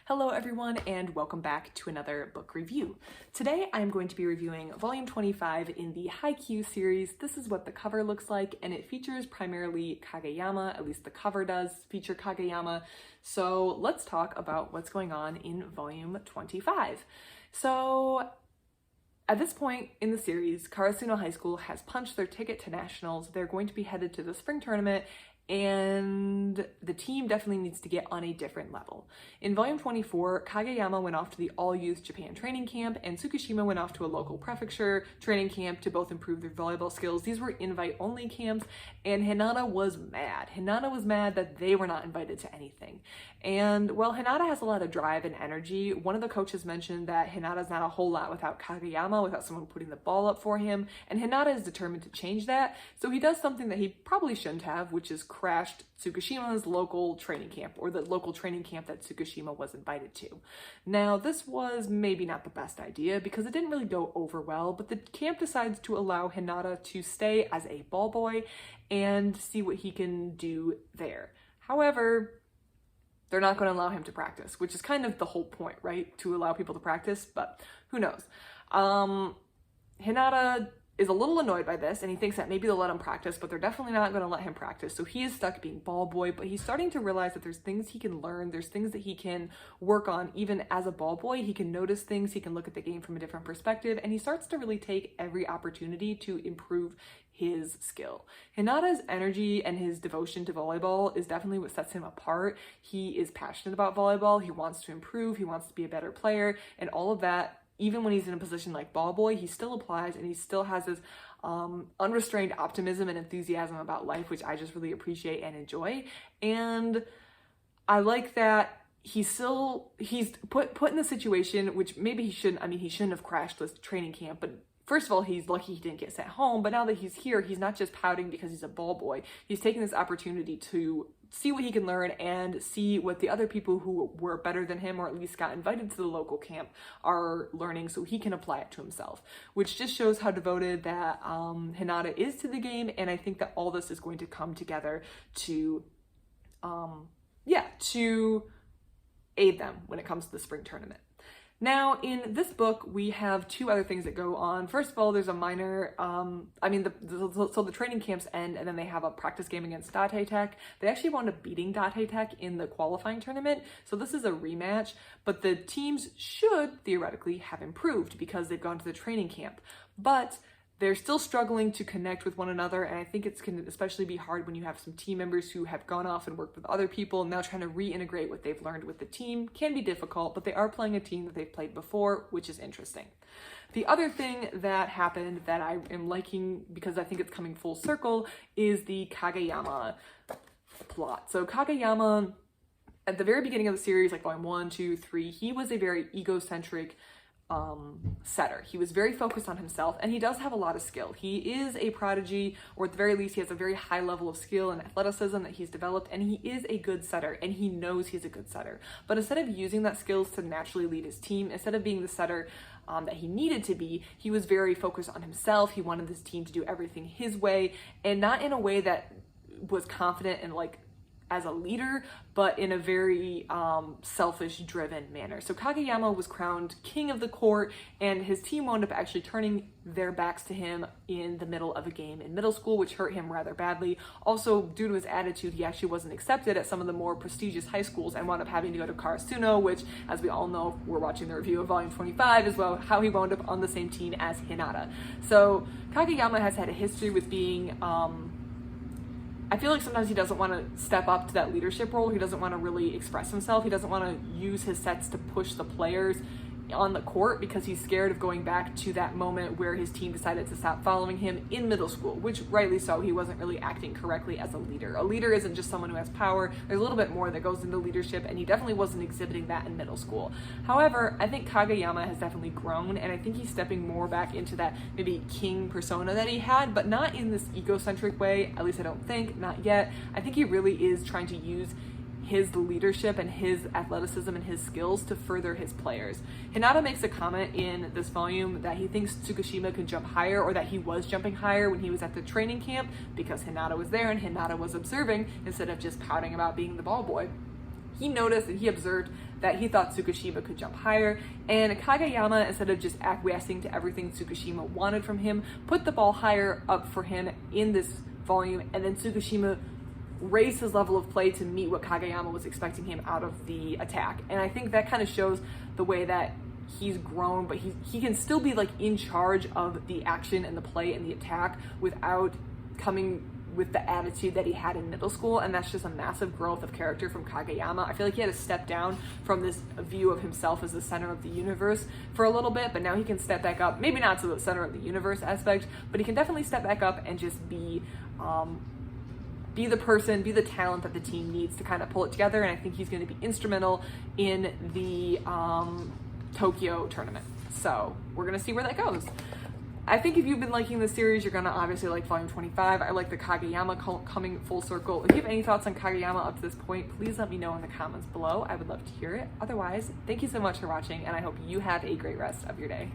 Hello everyone and welcome back to another book review. Today I'm going to be reviewing volume 25 in the Haikyu series. This is what the cover looks like and it features primarily Kageyama, at least the cover does feature Kageyama. So let's talk about what's going on in volume 25. So at this point in the series, Karasuno High School has punched their ticket to nationals. They're going to be headed to the spring tournament and the team definitely needs to get on a different level. In volume 24, Kageyama went off to the all-youth Japan training camp and Tsukishima went off to a local prefecture training camp to both improve their volleyball skills. These were invite-only camps and Hinata was mad. Hinata was mad that they were not invited to anything. And well, Hinata has a lot of drive and energy. One of the coaches mentioned that Hinata's not a whole lot without Kageyama, without someone putting the ball up for him, and Hinata is determined to change that. So he does something that he probably shouldn't have, which is crashed Tsukishima's local training camp, or the local training camp that Tsukishima was invited to. Now, this was maybe not the best idea because it didn't really go over well, but the camp decides to allow Hinata to stay as a ball boy and see what he can do there. However, they're not going to allow him to practice, which is kind of the whole point, right? To allow people to practice, but who knows? Hinata is a little annoyed by this and he thinks that maybe they'll let him practice, but they're definitely not going to let him practice. So he is stuck being ball boy, but he's starting to realize that there's things he can learn. There's things that he can work on even as a ball boy. He can notice things. He can look at the game from a different perspective and he starts to really take every opportunity to improve his skill. Hinata's energy and his devotion to volleyball is definitely what sets him apart. He is passionate about volleyball. He wants to improve. He wants to be a better player and all of that. Even when he's in a position like ball boy, he still applies and he still has this unrestrained optimism and enthusiasm about life, which I just really appreciate and enjoy. And I like that he's put in the situation, which maybe he shouldn't have crashed this training camp, but first of all, he's lucky he didn't get sent home, but now that he's here, he's not just pouting because he's a ball boy. He's taking this opportunity to see what he can learn and see what the other people who were better than him or at least got invited to the local camp are learning so he can apply it to himself, which just shows how devoted that Hinata is to the game. And I think that all this is going to come together to aid them when it comes to the spring tournament. Now, in this book, we have two other things that go on. First of all, there's a minor, so the training camps end and then they have a practice game against Date Tech. They actually wound up beating Date Tech in the qualifying tournament. So this is a rematch, but the teams should theoretically have improved because they've gone to the training camp. But they're still struggling to connect with one another, and I think it can especially be hard when you have some team members who have gone off and worked with other people, and now trying to reintegrate what they've learned with the team can be difficult, but they are playing a team that they've played before, which is interesting. The other thing that happened that I am liking, because I think it's coming full circle, is the Kageyama plot. So Kageyama, at the very beginning of the series, like volume 1, 2, 3, he was a very egocentric setter. He was very focused on himself and he does have a lot of skill. He is a prodigy, or at the very least he has a very high level of skill and athleticism that he's developed, and he is a good setter and he knows he's a good setter. But instead of using that skills to naturally lead his team, instead of being the setter that he needed to be, he was very focused on himself. He wanted this team to do everything his way, and not in a way that was confident and like as a leader, but in a very selfish driven manner. So Kageyama was crowned king of the court and his team wound up actually turning their backs to him in the middle of a game in middle school, which hurt him rather badly. Also, due to his attitude, he actually wasn't accepted at some of the more prestigious high schools and wound up having to go to Karasuno, which, as we all know, we're watching the review of volume 25 as well, how he wound up on the same team as Hinata. So Kageyama has had a history with being I feel like sometimes he doesn't want to step up to that leadership role. He doesn't want to really express himself. He doesn't want to use his sets to push the players on the court because he's scared of going back to that moment where his team decided to stop following him in middle school, which rightly so. He wasn't really acting correctly as a leader. A leader isn't just someone who has power. There's a little bit more that goes into leadership, and he definitely wasn't exhibiting that in middle school. However, I think Kageyama has definitely grown, and I think he's stepping more back into that maybe king persona that he had, but not in this egocentric way. At least I don't think, not yet. I think he really is trying to use his leadership and his athleticism and his skills to further his players. Hinata makes a comment in this volume that he thinks Tsukishima can jump higher, or that he was jumping higher when he was at the training camp because Hinata was there and Hinata was observing instead of just pouting about being the ball boy. He noticed and he observed that he thought Tsukishima could jump higher, and Kageyama, instead of just acquiescing to everything Tsukishima wanted from him, put the ball higher up for him in this volume, and then Tsukishima raised his level of play to meet what Kageyama was expecting him out of the attack. And I think that kind of shows the way that he's grown, but he can still be like in charge of the action and the play and the attack without coming with the attitude that he had in middle school. And that's just a massive growth of character from Kageyama. I feel like he had to step down from this view of himself as the center of the universe for a little bit, but now he can step back up, maybe not to the center of the universe aspect, but he can definitely step back up and just be the person, be the talent that the team needs to kind of pull it together. And I think he's going to be instrumental in the Tokyo tournament. So we're going to see where that goes. I think if you've been liking this series, you're going to obviously like volume 25. I like the Kageyama coming full circle. If you have any thoughts on Kageyama up to this point, please let me know in the comments below. I would love to hear it. Otherwise, thank you so much for watching, and I hope you have a great rest of your day.